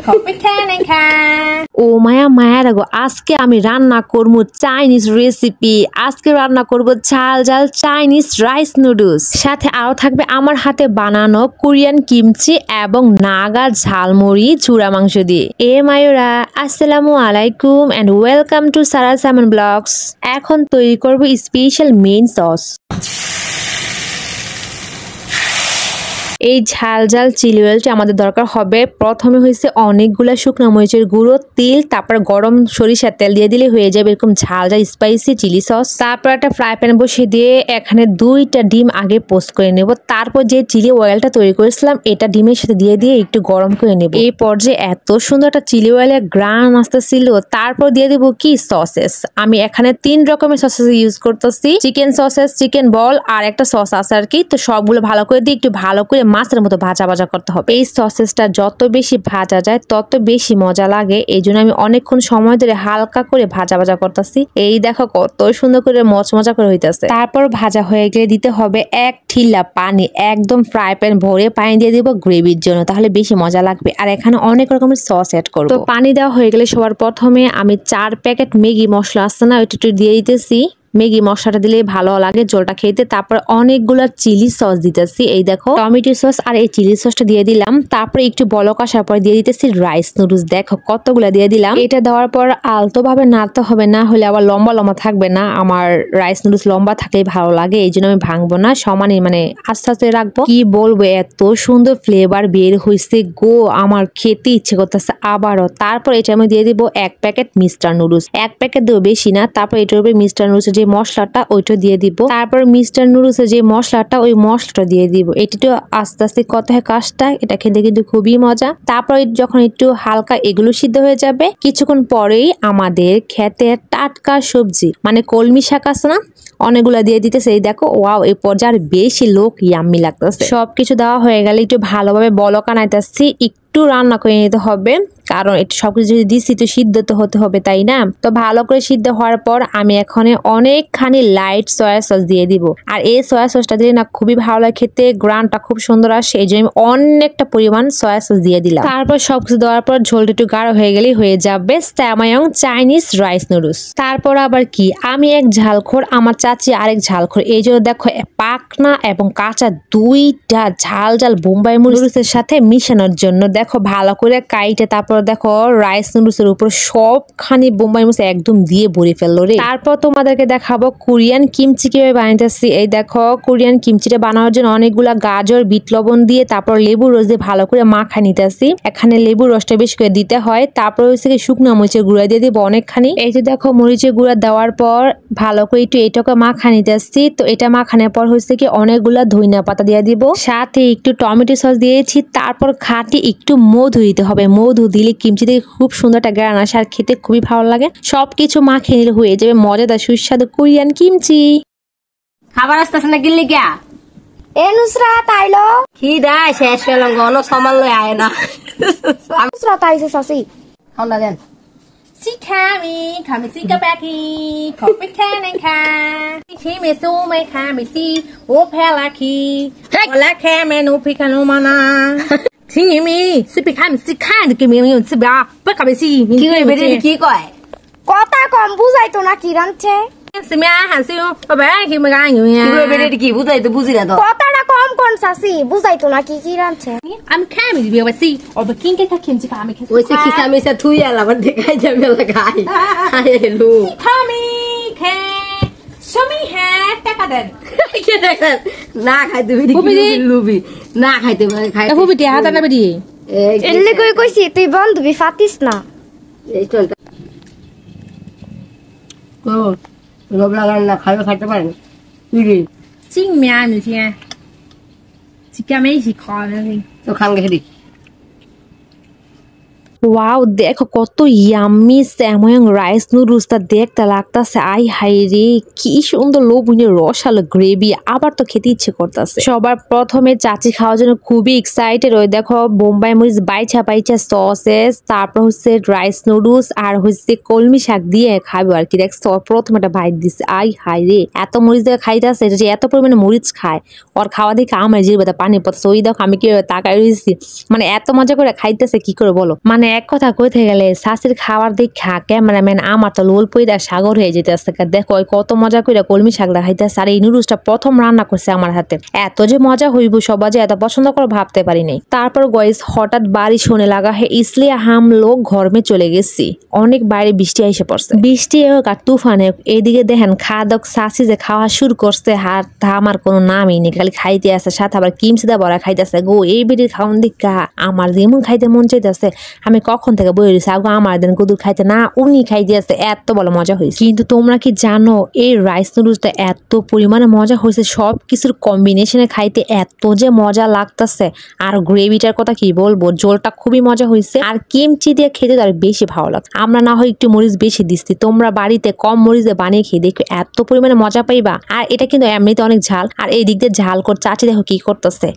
ও মায়া মায়া রাগো আজকে আমি রান্না করব চাইনিজ রেসিপি। আজকে রান্না করব ঝাল ঝাল চাইনিজ রাইস নুডলস, সাথে আরো থাকবে আমার হাতে বানানো কোরিয়ান কিমচি এবং নাগা ঝালমুড়ি চূড়া মাংস দিয়ে। মায়ুরা আসসালামু আলাইকুম এন্ড ওয়েলকাম টু সারা সামন ব্লগস। এখন তৈরি করব স্পেশাল মেইন সস। এই ঝাল ঝাল চিলি অয়েলটি আমাদের দরকার হবে। প্রথমে হয়েছে অনেকগুলা শুকনো মরিচের গুঁড়ো, তেল, তারপর গরম সরিষার তেল দিয়ে দিলে হয়ে যাবে এরকম ঝাল ঝাল স্পাইসি চিলি সস। তারপর একটা ফ্রাই প্যান বসিয়ে দিয়ে এখানে 2টা ডিম আগে পোস্ট করে নেব। তারপর যে চিলি অয়েলটা তৈরি করেছিলাম এটা ডিমের সাথে দিয়ে একটু গরম করে নেব। এই পর্যায়ে এত সুন্দর একটা চিলি অয়েলের গ্রান আসতেছিল। তারপর দিয়ে দেবো কি সসেস। আমি এখানে 3 রকমের সসেস ইউজ করতেছি, চিকেন সসেস, চিকেন বল আর একটা সস আছে আর কি। তো সবগুলো ভালো করে দিয়ে একটু ভালো করে মাছের মতো ভাজা ভাজা করতে হবে। এই সসেসটা যত বেশি ভাজা যায় তত বেশি মজা লাগে। এই জন্য আমি অনেকক্ষণ সময় ধরে হালকা করে ভাজা ভাজা করতেছি। এই দেখো কত সুন্দর করে মচমচা করে হইতেছে। তারপর ভাজা হয়ে গেলে দিতে হবে 1 ঠিলা পানি, একদম ফ্রাই প্যান ভরে পানি দিয়ে দিব গ্রেভির জন্য, তাহলে বেশি মজা লাগবে। আর এখানে অনেক রকমের সস অ্যাড করব। তো পানি দেওয়া হয়ে গেলে সবার প্রথমে আমি 4 প্যাকেট ম্যাগি মশলা আছে না ওইটা একটু দিয়ে দিতেছি। ম্যাগি মশলাটা দিলে ভালো লাগে জলটা খেতে। তারপর অনেকগুলা চিলি সস দিতেছি। এই দেখো টমেটো সস আর এই চিলি সসটা দিয়ে দিলাম। তারপরে একটু বলক আসার পর দিয়ে দিতেছি রাইস নুডলস। দেখো কতগুলা দিয়ে দিলাম। এটা দেওয়ার পর আলতো ভাবে নাড়তে হবে, না হলে আবার লম্বা লম্বা থাকবে না। আমার রাইস নুডলস লম্বা থাকলেই ভালো লাগে, এই জন্য আমি ভাঙবো না, সমানই মানে আস্তে আস্তে রাখবো। কি বলবো, এত সুন্দর ফ্লেভার বের হয়েছে গো, আমার খেতে ইচ্ছে করতেছে আবারও। তারপর এটা আমি দিয়ে দিব 1 প্যাকেট মিস্টার নুডলস। 1 প্যাকেট দেবো, বেশি না। তারপর এটার উপরে মিস্টার নুডলস যে মশলাটা ওইটা দিয়ে দিব। তারপর মিস্টার নুডলস যে মশলাটা ওই মশলাটা দিয়ে দিব। এটা তো আস্তে আস্তে কত হয় কাজটা, এটা খেতে কিন্তু খুবই মজা। তারপর যখন একটু হালকা এগুলো সিদ্ধ হয়ে যাবে কিছুক্ষণ পরেই আমাদের খেতে টাটকা সবজি মানে কলমি শাক আছে না, অনেকগুলা দিয়ে দিতেছে। এই দেখো ওয়াও, এই পর্যায়ে বেশি লোক ইয়াম্মি লাগতেছে। সবকিছু দেওয়া হয়ে গেলে একটু ভালোভাবে বলকা নাইতেছি, একটু রান্না করে নিতে হবে, কারণ এটা সবকিছু যদি দিচ্ছি তো সিদ্ধ তো হতে হবে, তাই না? তো ভালো করে সিদ্ধ হওয়ার পর আমি এখানে অনেকখানি লাইট সয়া সস দিয়ে দিব। আর এই সয়া সসটা দিলে না খুবই ভালো লাগে খেতে, গ্রানটা খুব সুন্দর আসে, এই জন্য আমি অনেকটা পরিমাণ সয়া সস দিয়ে দিলাম। তারপর সবকিছু দেওয়ার পর ঝোলটা একটু গাঢ় হয়ে গেলেই হয়ে যাবে স্যামায়ং চাইনিজ রাইস নুডলস। তারপর আবার কি, আমি এক ঝালখোর, আমার চাচি আরেক ঝালখোর, এই জন্য দেখো পাকনা এবং কাঁচা 2টা ঝাল ঝাল বোম্বাই নুডলসের সাথে মিশানোর জন্য দেখো ভালো করে কাইটে তারপর দেখো রাইস নুডলসের উপর সবখানি বোম্বাই মরিচ একদম দিয়ে ভরে ফেললো রে। তারপর তোমাদেরকে দেখাবো কোরিয়ান কিমচি কিভাবে বানাইতেছি। এই দেখো কোরিয়ান কিমচিটা বানানোর জন্য অনেকগুলা গাজর, বিট লবণ দিয়ে তারপর লেবুর রস দিয়ে ভালো করে মাখা নিতেছি। এখানে লেবুর রসটা বেশি করে দিতে হয়। তারপর হচ্ছে শুকনো মরিচের গুঁড়া দিয়ে দিব অনেকখানি। এই যে দেখো মরিচের গুঁড়া দেওয়ার পর ভালো করে একটু এইটাকে মাখা নিতেছি। তো এটা মাখানোর পর হচ্ছে কি অনেকগুলা ধনিয়া পাতা দিয়ে দিব, সাথে একটু টমেটো সস দিয়েছি। তারপর খাঁটি একটু মধু দিতে হবে, মধু দিলে কিমচি থেকে খুব সুন্দর একটা গ্রান আসে আর খেতে খুবই ভালো লাগে। সবকিছু মাখিয়ে নিলে হয়ে যাবে মজাদার সুস্বাদু কোরিয়ান কিমচি। খাবার আসতেছে না গিল্লি গা এ নুসরাত আইলো কি দেয় শেষ করলাম ঘন সামাল লই আয় না নুসরাত আইছে সাসি খাওয়া দেন Sikami, kami sikapaki, kopi kanenka. Kimi sume kami si, opelaki. Ola kame no pikano mana. Kimi, sipi kami sikan, kimi yun sibia, pakami si. কি কই বেরি কি কয় কথা কম বুঝাইতো না কি রাঁধছে। Simia hansiu, baba kimi ganyu ya. কি কই বেরি কি বুঝাই তো বুঝি না তো কথাটা কম কোন সাসি বুঝাইতো না কি রাঁধছে। I'm kami di biwa si, or bakinke ka kimchi kami kasi. ওইসে খিসা মিসা থুই আলা আমার দেখাই যাবে লাগাই আরে লু Kami ke, shumi ha, takaden. কে দেখেন না খাইতে বেরি লুবি না খাইতে খাই Aku bidi hata na bidi. এলে কইছি তুই বান্ধবী ফাতিস না। এই চলটা ও লোভ লাগান না খাইতে খাইতে পারেন তুই Sing mia mi tia. Sikami si kona ni. তো খান গেছি ওয়াও, দেখো কত ইয়াম্মি স্যাময়াং রাইস নুডলসটা দেখতে লাগতাছে। আই হাই রে, কি সুন্দর লোভনীয় রসালো গ্রেভি, আবার তো খেতে ইচ্ছে করতেছে। সবার প্রথমে চাচি খাওয়ার জন্য খুবই এক্সাইটেড। ওই দেখো বোম্বাই মরিচ বাইছা বাইছা সসেস, তারপর হচ্ছে রাইস নুডলস আর হচ্ছে কলমি শাক দিয়ে খাবে আর কি। দেখছো প্রথমে একটা বাইট দিচ্ছে, আই হাই রে, এত মরিচ দিয়ে খাইতেছে, যে এত পরিমাণে মরিচ খায় ওর খাওয়া দেখে আমার জিরবে পানি পড়তেছে। ওই দেখো আমি কি তাকাই রয়েছি, মানে এত মজা করে খাইতেছে কি করে বলো। মানে এক কথা কইতে গেলে শাশির খাবার দেখা ক্যামেরাম্যান আমার তো লোল পইরা সাগর হয়ে যেতেছে। দেখো কত মজা করে কলমি শাক দেখাইতেছে। আর এই নুডলসটা প্রথম রান্না করছে আমার হাতে। এত যে মজা হইব সবাই যে এত পছন্দ করে ভাবতে পারি নাই। তারপর গাইস হঠাৎ বারিশ होने लगा है इसलिए हम लोग घर में চলে গেছি। অনেক বাইরে বৃষ্টি এসে পড়ছে। বৃষ্টি হোক আর তুফান হোক এইদিকে দেখেন খাদক শাশি যে খাওয়া শুরু করছে হাত থামার কোনো নামই নেই, খালি খাইতে আছে। সাথে আবার কিমচিদা বড়া খাইতেছে। গো এই বিড়ির খাওয়ান দেখা আমার যেমন খাইতে মন চাইতেছে আমি কখন থেকে বই রয়েছি আগো আমার দেন গুদুর খাইতে না উনি খাই দিয়েছে। এত বড় মজা হয়েছে। কিন্তু তোমরা কি জানো এই রাইস নুডলসটা এত পরিমাণে মজা হয়েছে, সব কিছুর কম্বিনেশনে খাইতে এত যে মজা লাগতেছে। আর গ্রেভিটার কথা কি বলবো, ঝোলটা খুবই মজা হয়েছে। আর কিমচি দিয়ে খেতে তো আর বেশি ভালো লাগে। আমরা না হয় একটু মরিচ বেশি দিচ্ছি, তোমরা বাড়িতে কম মরিচ দিয়ে বানিয়ে খেয়ে দেখো এত পরিমাণে মজা পাইবা। আর এটা কিন্তু এমনিতে অনেক ঝাল। আর এই দিক দিয়ে ঝাল করে চাচি দেখো কি করতেছে,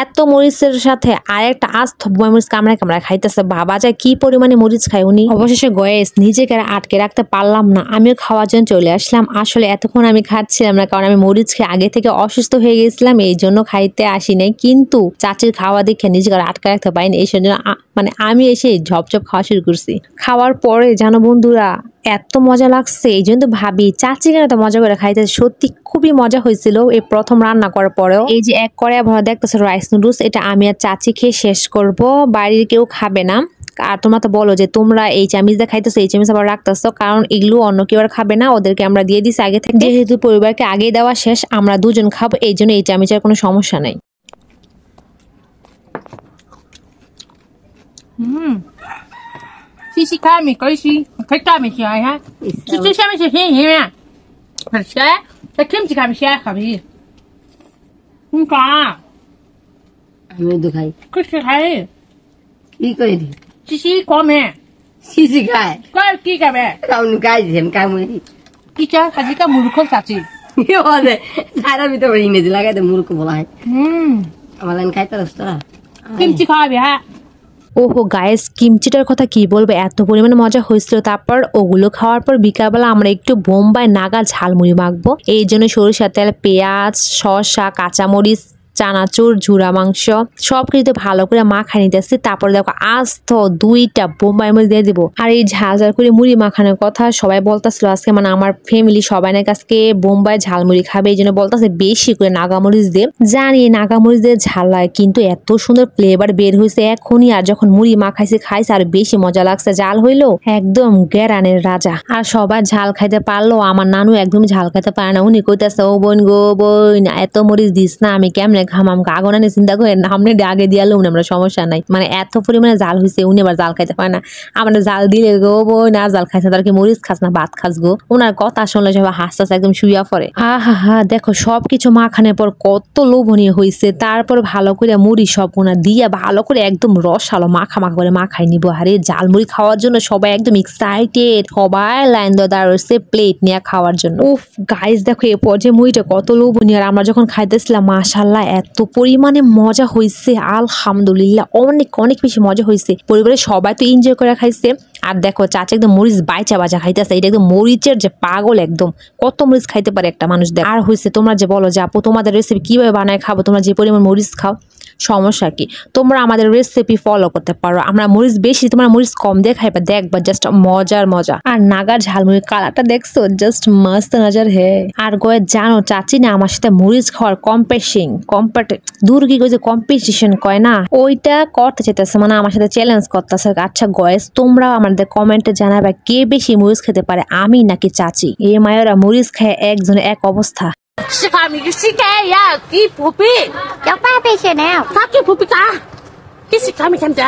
এত মরিচের সাথে আর একটা আস্ত মরিচ কামড়ায় কামড়ায় খাইতেছে। বাবা যায় কি পরিমাণে মরিচ খায় উনি। অবশেষে গয়েস নিজেকে আটকে রাখতে পারলাম না, আমিও খাওয়ার জন্য চলে আসলাম। আসলে এতক্ষণ আমি খাচ্ছিলাম না, কারণ আমি মরিচ খেয়ে আগে থেকে অসুস্থ হয়ে গেছিলাম, এই জন্য খাইতে আসি নাই। কিন্তু চাচির খাওয়া দেখে নিজেকে আটকে রাখতে পারিনি, এই জন্য মানে আমি এসে ঝপঝপ খাওয়া শুরু করছি। খাওয়ার পরে জানো বন্ধুরা এত মজা লাগছে, এই জন্য তো ভাবি চাচি কেন এত মজা করে খাইতে। সত্যি খুবই মজা হয়েছিল এই প্রথম রান্না করার পরেও। এই যে এক করে ভরা দেখতেছে রাইস নুডলস, এটা আমি আর চাচি খেয়ে শেষ করব, বাড়ির কেউ খাবে না। আর তোমরা তো বলো যে তোমরা এই চামিচ দিয়ে খাইতেছো, এই চামিচ আবার রাখতেছো, কারণ এগুলো অন্য কেউ আর খাবে না, ওদেরকে আমরা দিয়ে দিছি আগে থেকে। যেহেতু পরিবারকে আগেই দেওয়া শেষ, আমরা দুজন খাবো, এই জন্য এই চামিচের কোনো সমস্যা নাই।西西看没关系，可以干没事哈。这下面是便宜吗？很咸，这kimchi看没咸，可比。你干？ আমি তো খাই।可是还， কি করে দি?西西光没， সিসি খায়। 光几个呗？ কাউন খাইছেন কামে। 一家还是个木头啥子？ কি বলে? সারা ভিতরে ইংরেজি লাগাইতে মূর্খ বলা হয়। আমার লাইন খাইতে রাস্তা। kimchi খাবে হ্যাঁ। ওহো গাইস কিমচিটার কথা কি বলবো, এত পরিমাণে মজা হয়েছিল। তারপর ওগুলো খাওয়ার পর বিকালবেলা আমরা একটু বোম্বাই নাগা ঝালমুড়ি মাখবো, এই জন্য সরিষার তেল, পেঁয়াজ, শসা, কাঁচামরিচ, চানাচুর, ঝুরা মাংস সব কিছুতে ভালো করে মাখাই নিতেছি। তারপর দেখো আস্ত 2টা বোম্বাই মরিচ দিয়ে দিব। আর এই ঝাল ঝাল করে মুড়ি মাখানোর কথা সবাই বলতেছিল আজকে, মানে আমার ফ্যামিলি সবাই নাকি আজকে বোম্বাই ঝালমুড়ি খাবে, এই জন্য বলতেছে বেশি করে নাগামরিচ দিয়ে। জানি নাগামরিচ দিয়ে ঝাল লাগে, কিন্তু এত সুন্দর ফ্লেভার বের হয়েছে এখনই। আর যখন মুড়ি মাখাইছে খাইছে আর বেশি মজা লাগছে। জাল হইলো একদম গেরানের রাজা। আর সবাই ঝাল খাইতে পারলো, আমার নানু একদম ঝাল খাইতে পারে না। উনি কইতেছে ও বোন গো বোন এত মরিচ দিস না, আমি কেমনে খামাম, আগুনা নিয়ে চিন্তা করে সামনে আগে দিয়ালো আমরা সমস্যা নাই। মানে এত পরিমাণে জাল হয়েছে, উনি আবার জাল খাইতে পারে না। আমরা জাল দিলে গো বই না জাল খাইছে, তার কি মরিচ খাস না ভাত খাস গো। ওনার কথা শুনলে সবাই হাসতেছে একদম শুইয়া পড়ে। হা দেখো সবকিছু মাখানোর পর কত লোভনীয় হয়েছে। তারপর ভালো করে মুড়ি সব ওনা দিয়া ভালো করে একদম রসালো মাখা করে মাখাই নিব। আরে জাল মুড়ি খাওয়ার জন্য সবাই একদম এক্সাইটেড, সবাই লাইন দিয়ে দাঁড়াচ্ছে প্লেট নিয়ে খাওয়ার জন্য। উফ গাইস দেখো এরপর যে মুড়িটা কত লোভনীয়। আর আমরা যখন খাইতেছিলাম মাশাআল্লাহ এত পরিমাণে মজা হয়েছে, আলহামদুলিল্লাহ অনেক বেশি মজা হয়েছে। পরিবারের সবাই তো এনজয় করে খাইছে। আর দেখো চাচা একদম মরিচ বাইচা বাজা খাইতেছে, এটা একদম মরিচের যে পাগল, একদম কত মরিচ খাইতে পারে একটা মানুষ। দেখ আর হয়েছে তোমরা যে বলো যে আপু তোমাদের রেসিপি কিভাবে বানায় খাবো, তোমরা যে পরিমাণ মরিচ খাও, সমস্যা কি, তোমরা আমাদের রেসিপি ফলো করতে পারো। আমরা মরিচ বেশি, তোমরা মরিচ কম দিয়ে খাইবা, দেখবা জাস্ট মজা। আর নাগা ঝালমুড়ির কালারটা দেখছো জাস্ট মস্ত নজর হে। আর গয়ে জানো চাচি না আমার সাথে মরিচ খাওয়ার কম্পিটিশন কয় না, ওইটা করতে চাইতেছে, মানে আমার সাথে চ্যালেঞ্জ করতেছে। আচ্ছা গয়েস তোমরা আমাদের কমেন্টে জানাবে কে বেশি মরিচ খেতে পারে, আমি নাকি চাচি। এই মায়েরা মরিচ খায় একজনের এক অবস্থা। 是卡米是该呀，给不比， 叫爸爸去呢。 他给不比干，给是卡米看不见。